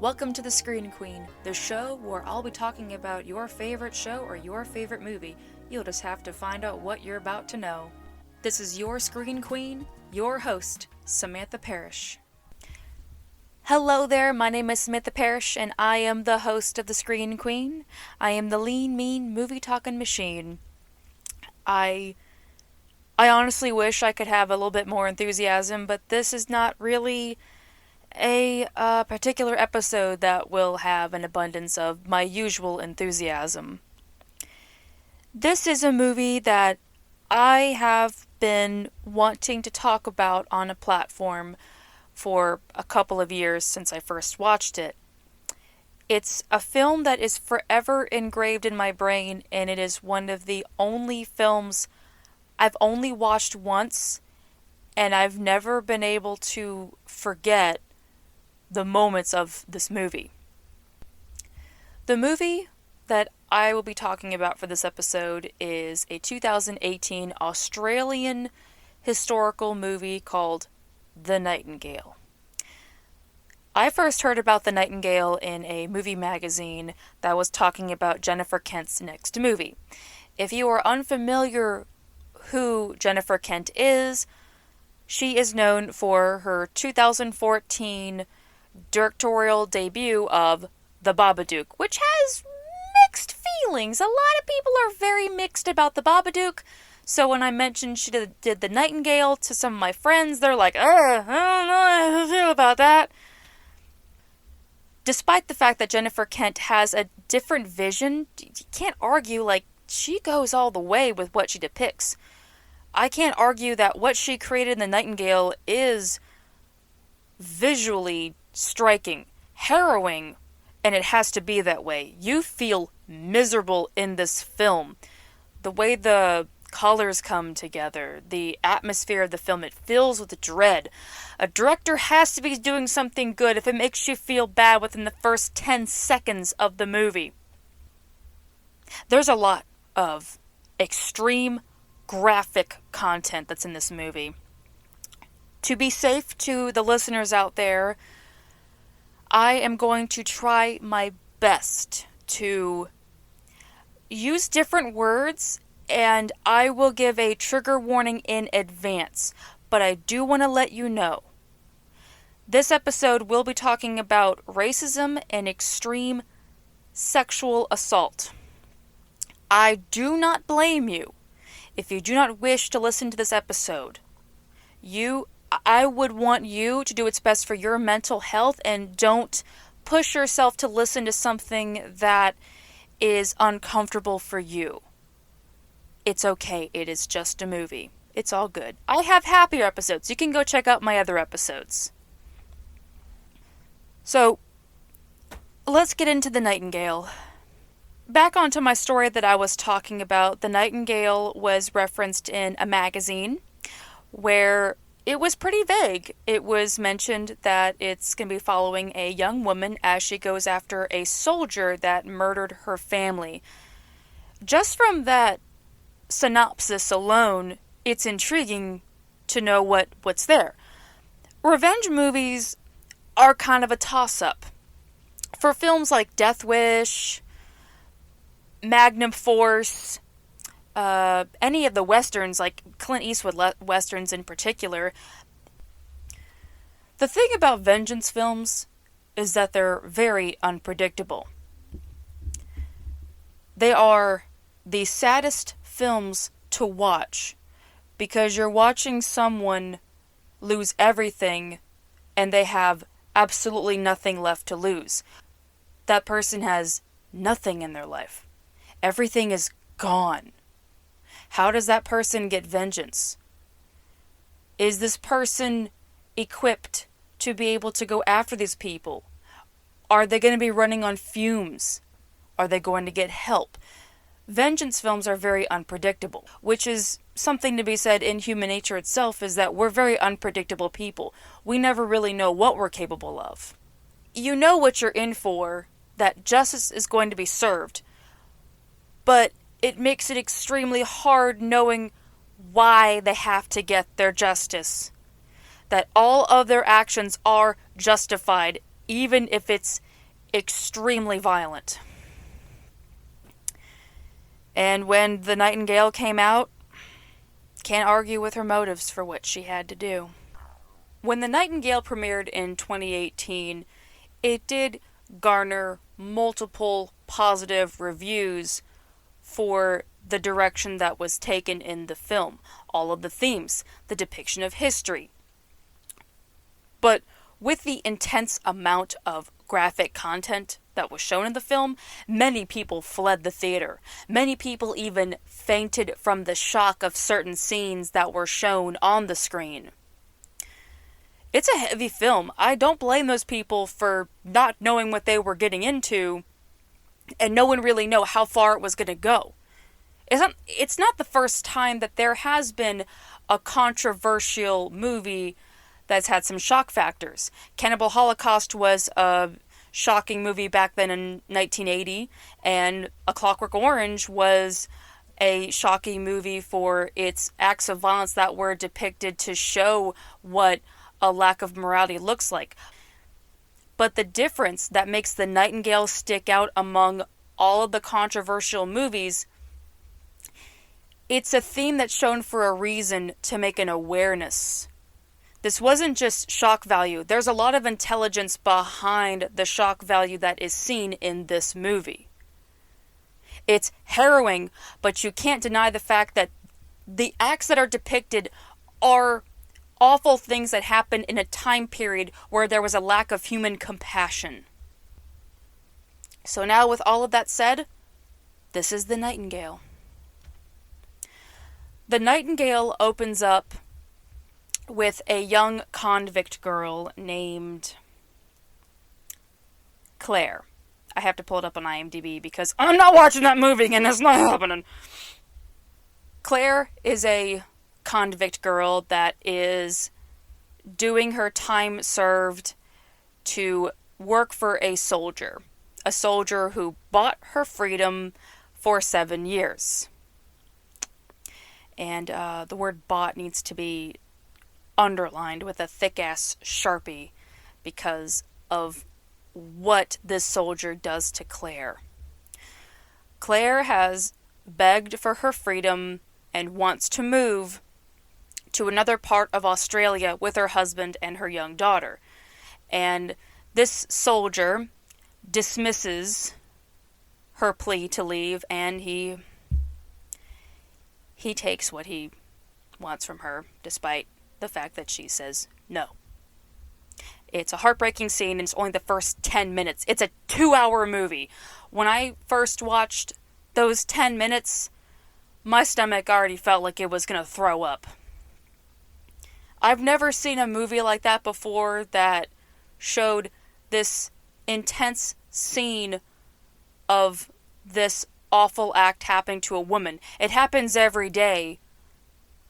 Welcome to The Screen Queen, the show where I'll be talking about your favorite show or your favorite movie. You'll just have to find out what you're about to know. This is your Screen Queen, your host, Samantha Parrish. Hello there, my name is Samantha Parrish, and I am the host of The Screen Queen. I am the lean, mean, movie-talking machine. I honestly wish I could have a little bit more enthusiasm, but this is not really a particular episode that will have an abundance of my usual enthusiasm. This is a movie that I have been wanting to talk about on a platform for a couple of years since I first watched it. It's a film that is forever engraved in my brain, and it is one of the only films I've only watched once, and I've never been able to forget the moments of this movie. The movie that I will be talking about for this episode is a 2018 Australian historical movie called The Nightingale. I first heard about The Nightingale in a movie magazine that was talking about Jennifer Kent's next movie. If you are unfamiliar who Jennifer Kent is, she is known for her 2014 directorial debut of The Babadook, which has mixed feelings. A lot of people are very mixed about The Babadook, so when I mentioned she did The Nightingale to some of my friends, they're like, I don't know how to feel about that. Despite the fact that Jennifer Kent has a different vision, you can't argue, she goes all the way with what she depicts. I can't argue that what she created in The Nightingale is visually striking, harrowing, and it has to be that way. You feel miserable in this film. The way the colors come together, the atmosphere of the film, it fills with dread. A director has to be doing something good if it makes you feel bad within the first 10 seconds of the movie. There's a lot of extreme graphic content that's in this movie. To be safe to the listeners out there, I am going to try my best to use different words, and I will give a trigger warning in advance. But I do want to let you know, this episode will be talking about racism and extreme sexual assault. I do not blame you if you do not wish to listen to this episode. I would want you to do what's best for your mental health, and don't push yourself to listen to something that is uncomfortable for you. It's okay. It is just a movie. It's all good. I have happier episodes. You can go check out my other episodes. So, let's get into The Nightingale. Back onto my story that I was talking about, The Nightingale was referenced in a magazine where it was pretty vague. It was mentioned that it's going to be following a young woman as she goes after a soldier that murdered her family. Just from that synopsis alone, it's intriguing to know what's there. Revenge movies are kind of a toss-up. For films like Death Wish, Magnum Force, any of the westerns, like Clint Eastwood westerns in particular, the thing about vengeance films is that they're very unpredictable. They are the saddest films to watch because you're watching someone lose everything and they have absolutely nothing left to lose. That person has nothing in their life. Everything is gone. How does that person get vengeance? Is this person equipped to be able to go after these people? Are they going to be running on fumes? Are they going to get help? Vengeance films are very unpredictable, which is something to be said in human nature itself, is that we're very unpredictable people. We never really know what we're capable of. You know what you're in for, that justice is going to be served, but it makes it extremely hard knowing why they have to get their justice. That all of their actions are justified, even if it's extremely violent. And when the Nightingale came out, can't argue with her motives for what she had to do. When the Nightingale premiered in 2018, it did garner multiple positive reviews for the direction that was taken in the film. All of the themes, the depiction of history. But with the intense amount of graphic content that was shown in the film, many people fled the theater. Many people even fainted from the shock of certain scenes that were shown on the screen. It's a heavy film. I don't blame those people for not knowing what they were getting into, and no one really knew how far it was going to go. It's not the first time that there has been a controversial movie that's had some shock factors. Cannibal Holocaust was a shocking movie back then in 1980, and A Clockwork Orange was a shocking movie for its acts of violence that were depicted to show what a lack of morality looks like. But the difference that makes The Nightingale stick out among all of the controversial movies, it's a theme that's shown for a reason, to make an awareness. This wasn't just shock value. There's a lot of intelligence behind the shock value that is seen in this movie. It's harrowing, but you can't deny the fact that the acts that are depicted are awful things that happened in a time period where there was a lack of human compassion. So now, with all of that said, this is The Nightingale. The Nightingale opens up with a young convict girl named Claire. I have to pull it up on IMDb because I'm not watching that movie and it's not happening. Claire is a convict girl that is doing her time served to work for a soldier who bought her freedom for 7 years. And the word bought needs to be underlined with a thick-ass Sharpie because of what this soldier does to Claire. Claire has begged for her freedom and wants to move to another part of Australia with her husband and her young daughter. And this soldier dismisses her plea to leave, and he takes what he wants from her, despite the fact that she says no. It's a heartbreaking scene, and it's only the first 10 minutes. It's a 2-hour movie. When I first watched those 10 minutes, my stomach already felt like it was going to throw up. I've never seen a movie like that before that showed this intense scene of this awful act happening to a woman. It happens every day,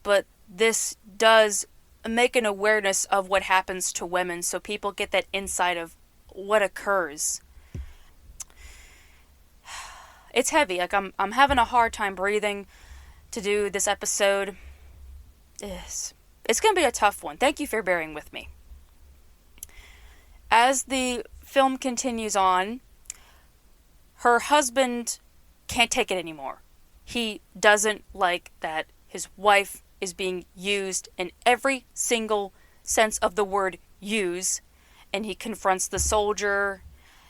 but this does make an awareness of what happens to women so people get that insight of what occurs. It's heavy. Like I'm having a hard time breathing to do this episode. It's going to be a tough one. Thank you for bearing with me. As the film continues on, her husband can't take it anymore. He doesn't like that his wife is being used in every single sense of the word use, and he confronts the soldier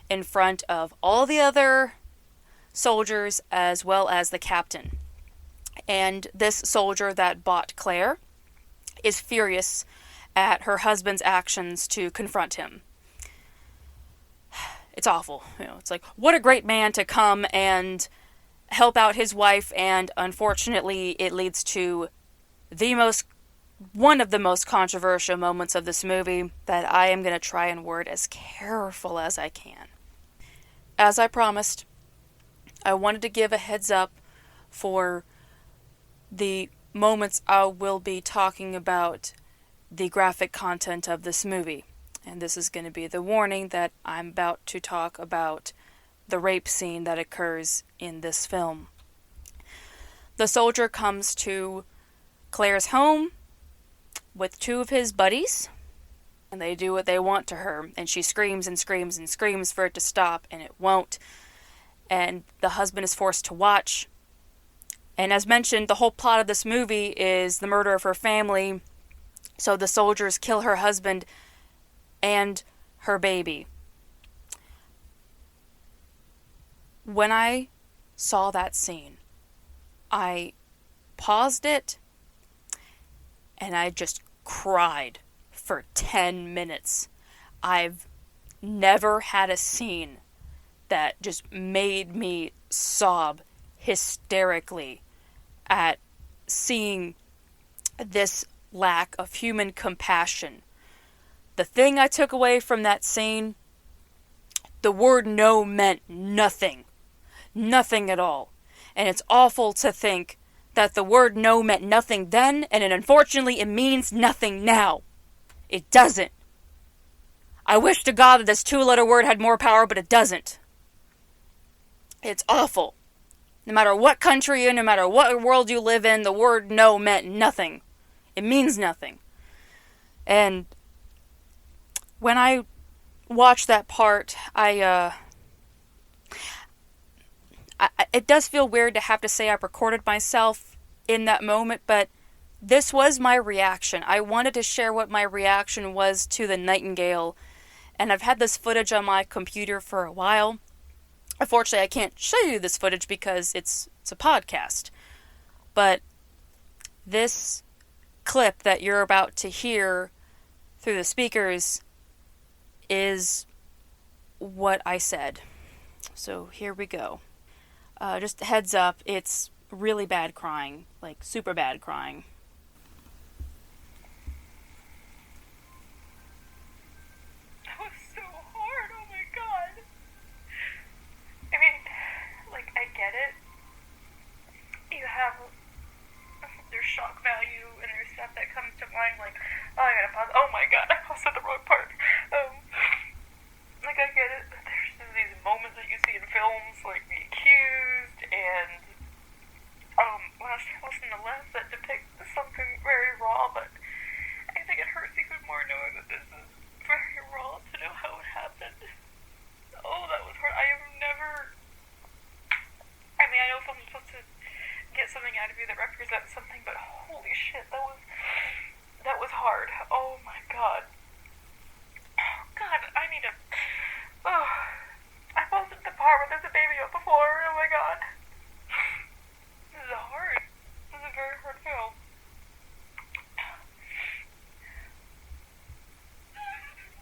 in front of all the other soldiers as well as the captain. And this soldier that bought Claire is furious at her husband's actions to confront him. It's awful. It's like, what a great man to come and help out his wife, and unfortunately it leads to one of the most controversial moments of this movie that I am going to try and word as careful as I can. As I promised, I wanted to give a heads up for the moments I will be talking about the graphic content of this movie. And this is going to be the warning that I'm about to talk about the rape scene that occurs in this film. The soldier comes to Claire's home with 2 of his buddies, And they do what they want to her, and she screams and screams and screams for it to stop, and it won't. And the husband is forced to watch. And as mentioned, the whole plot of this movie is the murder of her family, so the soldiers kill her husband and her baby. When I saw that scene, I paused it, and I just cried for 10 minutes. I've never had a scene that just made me sob hysterically at seeing this lack of human compassion. The thing I took away from that scene, the word no meant nothing. Nothing at all. And it's awful to think that the word no meant nothing then, and unfortunately it means nothing now. It doesn't. I wish to God that this 2-letter word had more power, but it doesn't. It's awful. No matter what country you're in, no matter what world you live in, the word no meant nothing. It means nothing. And when I watched that part, it does feel weird to have to say I recorded myself in that moment, but this was my reaction. I wanted to share what my reaction was to the Nightingale, and I've had this footage on my computer for a while. Unfortunately, I can't show you this footage because it's a podcast. But this clip that you're about to hear through the speakers is what I said. So here we go. Just a heads up, it's really bad crying, like super bad crying. That was so hard, oh my god. I mean, like, I get it. You have, there's shock value and there's stuff that comes to mind, like, oh, I gotta pause, oh my god, I paused at the wrong part. Like, I get it, but there's these moments that you see in films, like The Accused, and, last House on the Left, that depict something very raw, but I think it hurts even more knowing that this is very raw to know how it happened. Oh, that was hard. I have never, I mean, I know someone's supposed to get something out of you that represents something, but holy shit, that was hard. Oh my god. Oh god, I need to, I posted the part where there's a baby up before, oh my god. This is hard. This is a very hard film.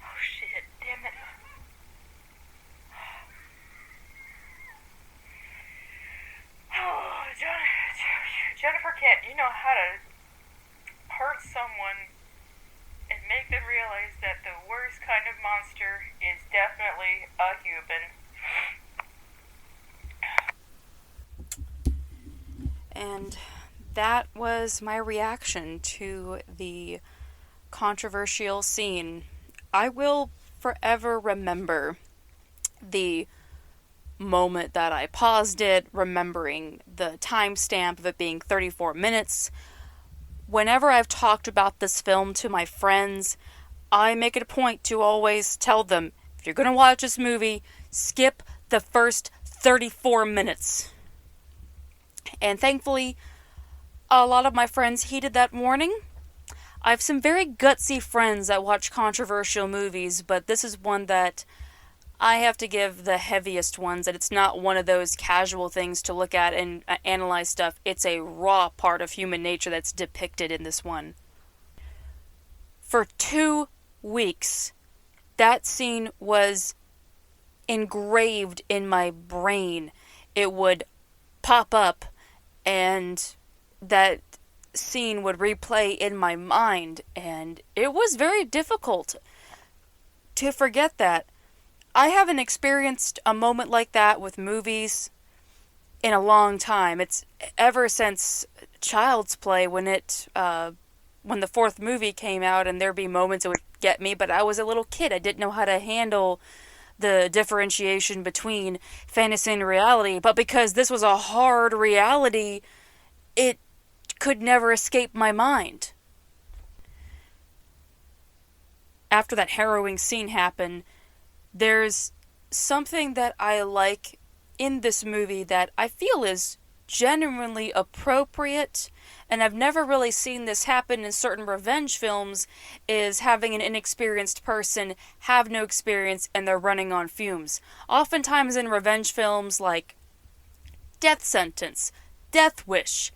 Oh shit, damn it. Oh, Jennifer Kent, you know how to hurt someone and make them realize that the worst kind of monster is definitely a human. And that was my reaction to the controversial scene. I will forever remember the moment that I paused it, remembering the timestamp of it being 34 minutes. Whenever I've talked about this film to my friends, I make it a point to always tell them, if you're going to watch this movie, skip the first 34 minutes. And thankfully, a lot of my friends heeded that warning. I have some very gutsy friends that watch controversial movies, but this is one that I have to give the heaviest ones, and it's not one of those casual things to look at and analyze stuff. It's a raw part of human nature that's depicted in this one. For 2 weeks, that scene was engraved in my brain. It would pop up, and that scene would replay in my mind, and it was very difficult to forget that. I haven't experienced a moment like that with movies in a long time. It's ever since Child's Play, when the 4th movie came out, and there'd be moments it would get me, but I was a little kid. I didn't know how to handle the differentiation between fantasy and reality, but because this was a hard reality, it could never escape my mind. after that harrowing scene happened, there's something that I like in this movie that I feel is genuinely appropriate, and I've never really seen this happen in certain revenge films, is having an inexperienced person have no experience and they're running on fumes. Oftentimes in revenge films like Death Sentence, Death Wish,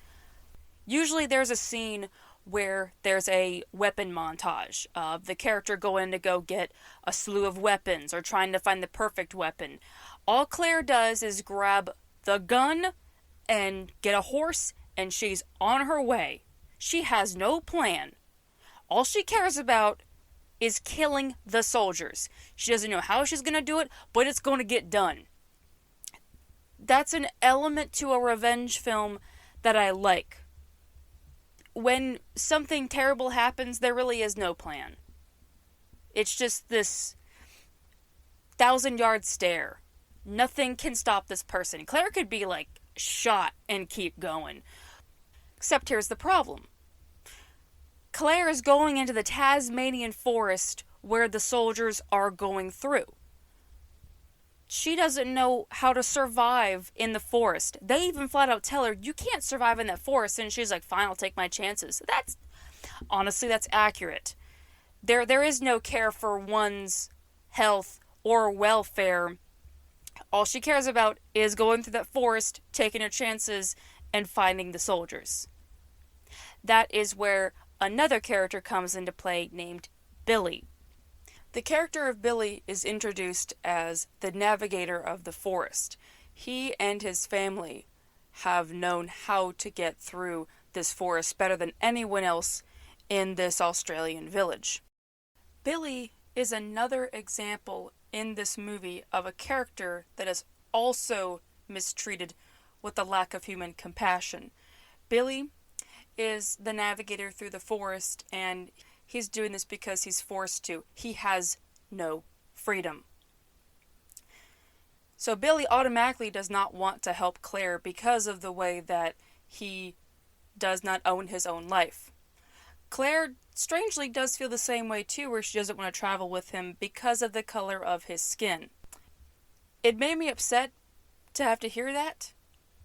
usually there's a scene where there's a weapon montage of the character going to go get a slew of weapons or trying to find the perfect weapon. All Claire does is grab the gun and get a horse, and she's on her way. She has no plan. All she cares about is killing the soldiers. She doesn't know how she's going to do it, but it's going to get done. That's an element to a revenge film that I like. When something terrible happens, there really is no plan. It's just this 1,000-yard stare. Nothing can stop this person. Claire could be shot and keep going. Except here's the problem. Claire is going into the Tasmanian forest where the soldiers are going through. She doesn't know how to survive in the forest. They even flat out tell her, you can't survive in that forest. And she's like, fine, I'll take my chances. Honestly, that's accurate. There is no care for one's health or welfare. All she cares about is going through that forest, taking her chances, and finding the soldiers. That is where another character comes into play named Billy. The character of Billy is introduced as the navigator of the forest. He and his family have known how to get through this forest better than anyone else in this Australian village. Billy is another example in this movie of a character that is also mistreated with a lack of human compassion. Billy is the navigator through the forest, and he's doing this because he's forced to. He has no freedom. So Billy automatically does not want to help Claire because of the way that he does not own his own life. Claire strangely does feel the same way too, where she doesn't want to travel with him because of the color of his skin. It made me upset to have to hear that,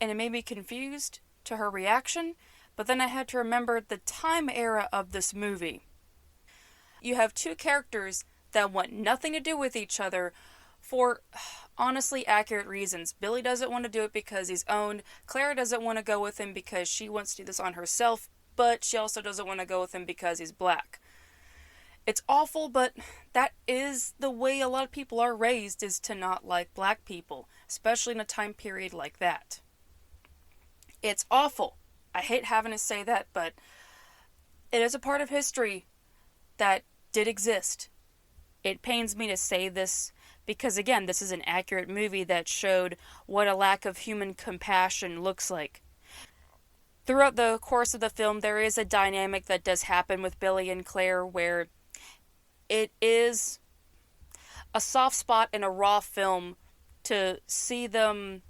and it made me confused to her reaction, but then I had to remember the time era of this movie. You have two characters that want nothing to do with each other for honestly accurate reasons. Billy doesn't want to do it because he's owned. Claire doesn't want to go with him because she wants to do this on herself, but she also doesn't want to go with him because he's black. It's awful, but that is the way a lot of people are raised, is to not like black people, especially in a time period like that. It's awful. I hate having to say that, but it is a part of history that did exist. It pains me to say this because, again, this is an accurate movie that showed what a lack of human compassion looks like. Throughout the course of the film, there is a dynamic that does happen with Billy and Claire where it is a soft spot in a raw film to see them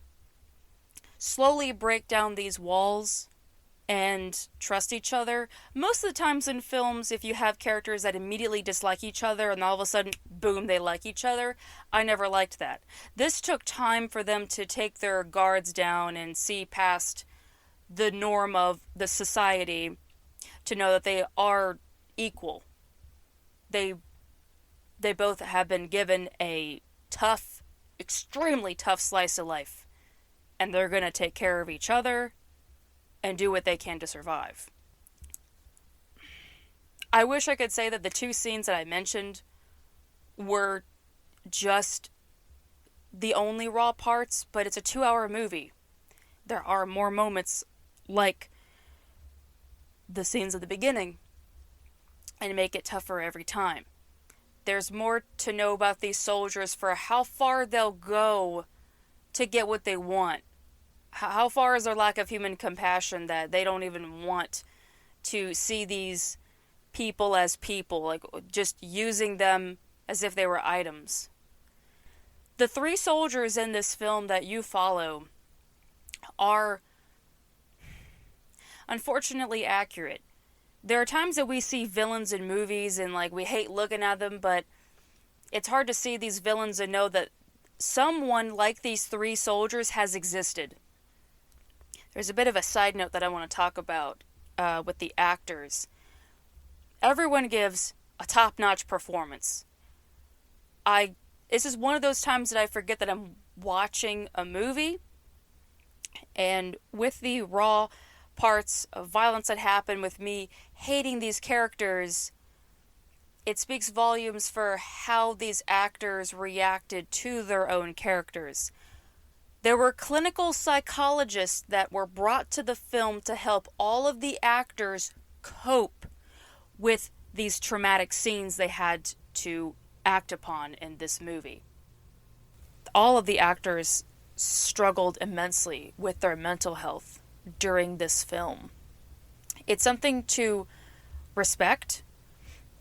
slowly break down these walls and trust each other. Most of the times in films, if you have characters that immediately dislike each other and all of a sudden, boom, they like each other, I never liked that. This took time for them to take their guards down and see past the norm of the society to know that they are equal. They both have been given a tough, extremely tough slice of life, and they're going to take care of each other and do what they can to survive. I wish I could say that the two scenes that I mentioned were just the only raw parts, but it's a 2-hour movie. There are more moments like the scenes at the beginning and make it tougher every time. There's more to know about these soldiers for how far they'll go to get what they want. How far is their lack of human compassion that they don't even want to see these people as people, like just using them as if they were items. The 3 soldiers in this film that you follow are unfortunately accurate. There are times that we see villains in movies and like we hate looking at them, but it's hard to see these villains and know that someone like these three soldiers has existed. There's a bit of a side note that I want to talk about with the actors. Everyone gives a top-notch performance. This is one of those times that I forget that I'm watching a movie, and with the raw parts of violence that happen, with me hating these characters, it speaks volumes for how these actors reacted to their own characters. There were clinical psychologists that were brought to the film to help all of the actors cope with these traumatic scenes they had to act upon in this movie. All of the actors struggled immensely with their mental health during this film. It's something to respect,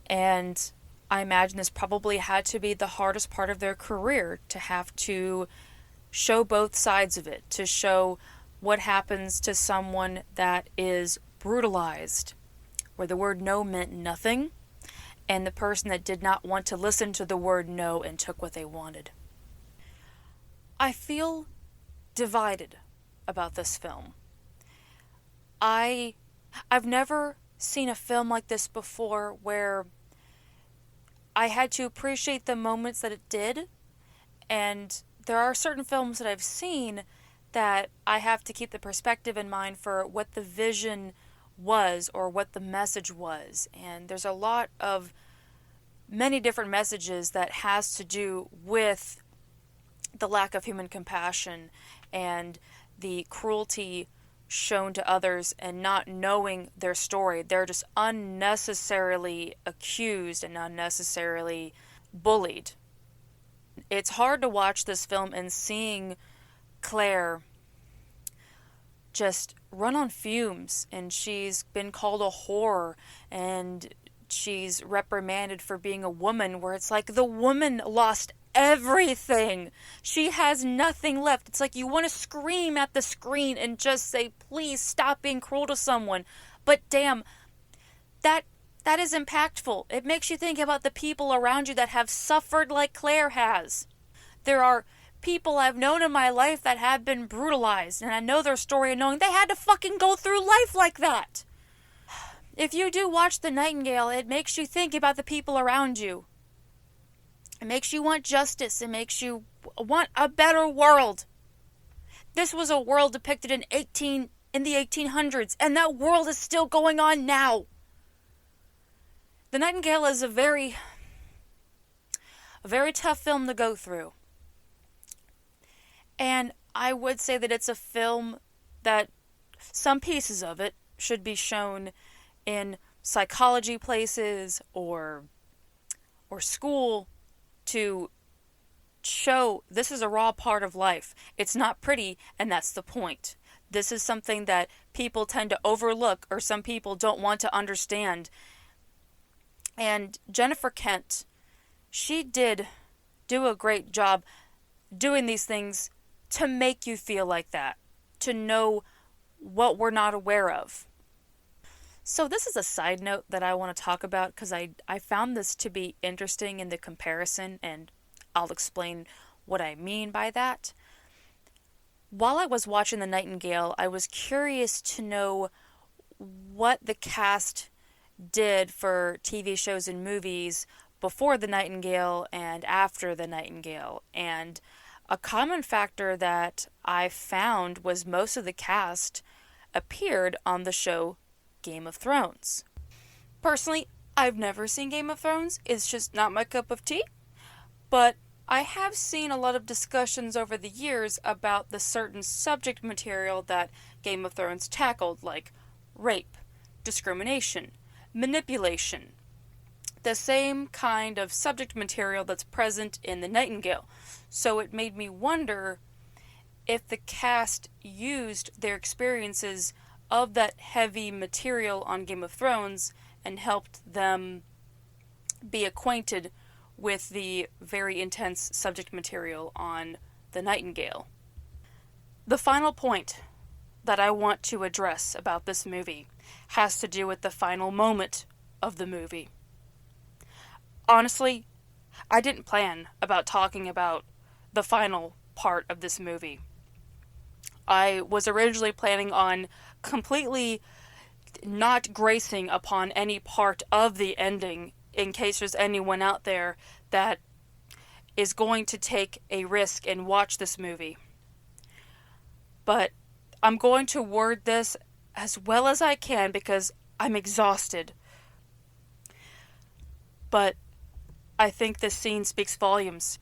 and I imagine this probably had to be the hardest part of their career, to have to show both sides of it, to show what happens to someone that is brutalized, where the word no meant nothing, and the person that did not want to listen to the word no and took what they wanted. I feel divided about this film. I've never seen a film like this before where I had to appreciate the moments that it did, and there are certain films that I've seen that I have to keep the perspective in mind for what the vision was or what the message was. And there's a lot of many different messages that has to do with the lack of human compassion and the cruelty shown to others and not knowing their story. They're just unnecessarily accused and unnecessarily bullied. It's hard to watch this film and seeing Claire just run on fumes, and she's been called a whore, and she's reprimanded for being a woman, where it's like the woman lost everything. She has nothing left. It's like you want to scream at the screen and just say, please stop being cruel to someone. But damn, that is impactful. It makes you think about the people around you that have suffered like Claire has. There are people I've known in my life that have been brutalized, and I know their story and knowing they had to fucking go through life like that. If you do watch The Nightingale, it makes you think about the people around you. It makes you want justice. It makes you want a better world. This was a world depicted in the 1800s, and that world is still going on now. The Nightingale is a very tough film to go through. And I would say that it's a film that some pieces of it should be shown in psychology places or school to show this is a raw part of life. It's not pretty, and that's the point. This is something that people tend to overlook, or some people don't want to understand. And Jennifer Kent, she did do a great job doing these things to make you feel like that, to know what we're not aware of. So this is a side note that I want to talk about because I found this to be interesting in the comparison, and I'll explain what I mean by that. While I was watching The Nightingale, I was curious to know what the cast did for TV shows and movies before The Nightingale and after The Nightingale. And a common factor that I found was most of the cast appeared on the show Game of Thrones. Personally, I've never seen Game of Thrones. It's just not my cup of tea. But I have seen a lot of discussions over the years about the certain subject material that Game of Thrones tackled, like rape, discrimination, manipulation. The same kind of subject material that's present in The Nightingale. So it made me wonder if the cast used their experiences of that heavy material on Game of Thrones and helped them be acquainted with the very intense subject material on The Nightingale. The final point that I want to address about this movie has to do with the final moment of the movie. Honestly, I didn't plan about talking about the final part of this movie. I was originally planning on completely not gracing upon any part of the ending in case there's anyone out there that is going to take a risk and watch this movie. But I'm going to word this as well as I can because I'm exhausted. But I think this scene speaks volumes.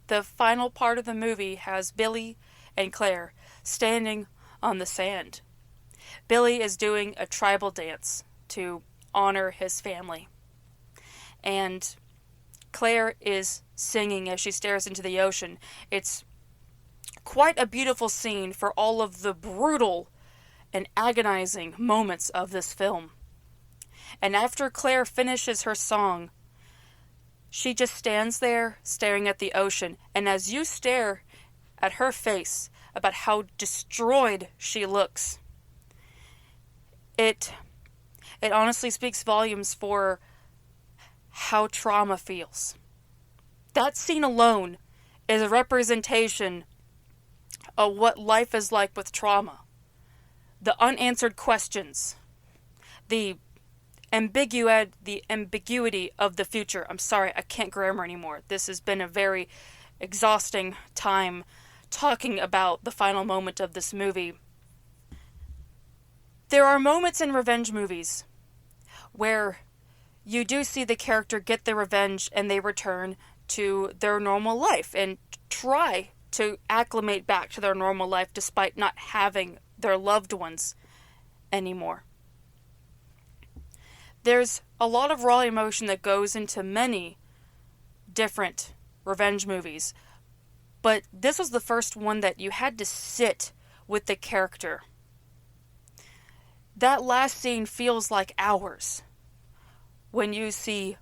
The final part of the movie has Billy and Claire standing on the sand. Billy is doing a tribal dance to honor his family. And Claire is singing as she stares into the ocean. It's quite a beautiful scene for all of the brutal and agonizing moments of this film. And after Claire finishes her song, she just stands there staring at the ocean. And as you stare at her face about how destroyed she looks, it honestly speaks volumes for how trauma feels. That scene alone is a representation of what life is like with trauma. The unanswered questions, the ambiguity of the future. I'm sorry, I can't grammar anymore. This has been a very exhausting time talking about the final moment of this movie. There are moments in revenge movies where you do see the character get their revenge and they return to their normal life and try to acclimate back to their normal life despite not having their loved ones anymore. There's a lot of raw emotion that goes into many different revenge movies, but this was the first one that you had to sit with the character. That last scene feels like hours when you see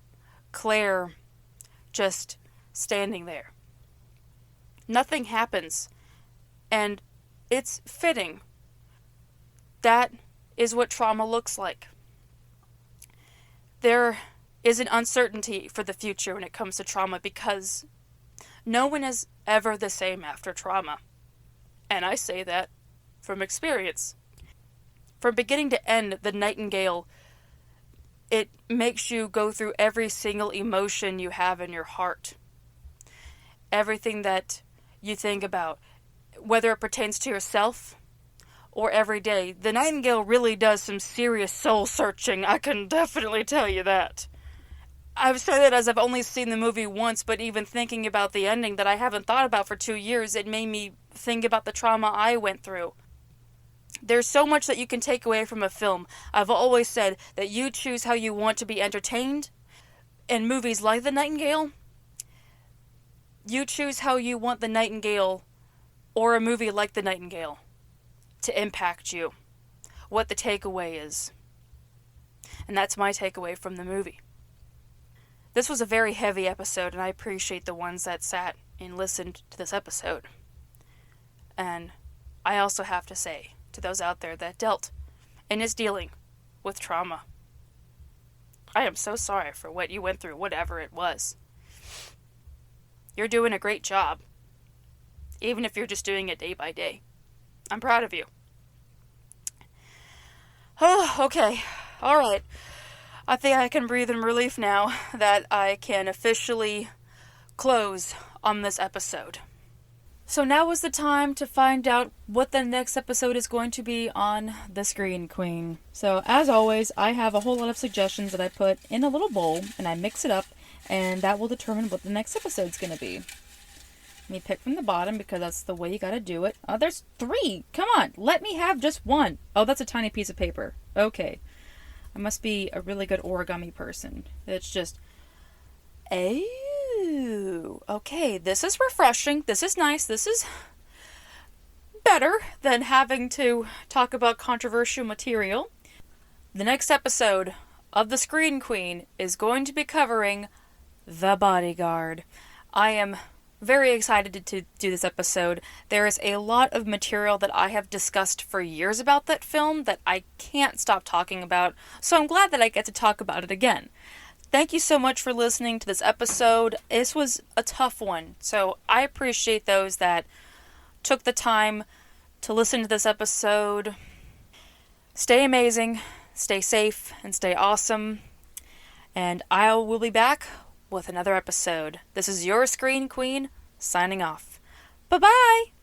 Claire just standing there. Nothing happens, and it's fitting. That is what trauma looks like. There is an uncertainty for the future when it comes to trauma because no one is ever the same after trauma. And I say that from experience. From beginning to end, the Nightingale, it makes you go through every single emotion you have in your heart. Everything that you think about, whether it pertains to yourself or every day. The Nightingale really does some serious soul searching, I can definitely tell you that. I've said it as I've only seen the movie once, but even thinking about the ending that I haven't thought about for 2 years, it made me think about the trauma I went through. There's so much that you can take away from a film. I've always said that you choose how you want to be entertained. In movies like The Nightingale, you choose how you want The Nightingale or a movie like The Nightingale to impact you, what the takeaway is. And that's my takeaway from the movie. This was a very heavy episode, and I appreciate the ones that sat and listened to this episode. And I also have to say, to those out there that dealt and is dealing with trauma, I am so sorry for what you went through, whatever it was. You're doing a great job, even if you're just doing it day by day. I'm proud of you. Oh, okay. All right. I think I can breathe in relief now that I can officially close on this episode. So now is the time to find out what the next episode is going to be on The Screen Queen. So as always, I have a whole lot of suggestions that I put in a little bowl and I mix it up, and that will determine what the next episode's going to be. Let me pick from the bottom because that's the way you gotta do it. Oh, there's 3! Come on, let me have just 1. Oh, that's a tiny piece of paper. Okay. I must be a really good origami person. It's just... Oh, okay, this is refreshing. This is nice. This is better than having to talk about controversial material. The next episode of The Screen Queen is going to be covering The Bodyguard. I am very excited to do this episode. There is a lot of material that I have discussed for years about that film that I can't stop talking about, so I'm glad that I get to talk about it again. Thank you so much for listening to this episode. This was a tough one, so I appreciate those that took the time to listen to this episode. Stay amazing, stay safe, and stay awesome. And I will be back with another episode. This is your Screen Queen, signing off. Bye-bye!